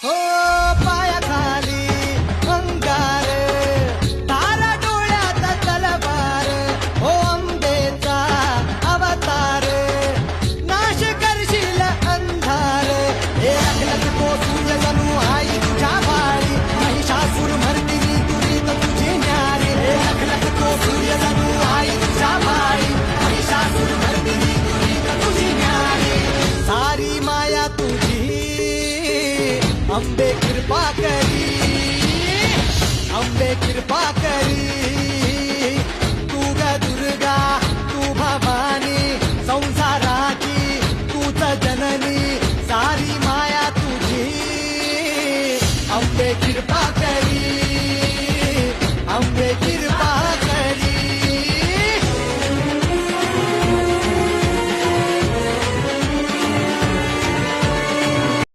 हो पायाखाली अंगार, तारा डोळ्यात तलवार, हो अंबेचा अवतार, नाश करशील अंधार. हे अखलक तो सूर्य जणू आई तुझ्या भाळी, महिषासूर मर्दिनी तुरीत तुझी न्यारी. हे अखलक तो सूर्य जणू आई तुझ्या भाळी, महिषासूर मर्दिनी तुरीत तुझी न्यारी. सारी माया तुझी अंबे कृपा करी, अंबे कृपा करी. तू ग दुर्गा तू भवानी, संसाराची तूच जननी. सारी माया तुझी अंबे कृपा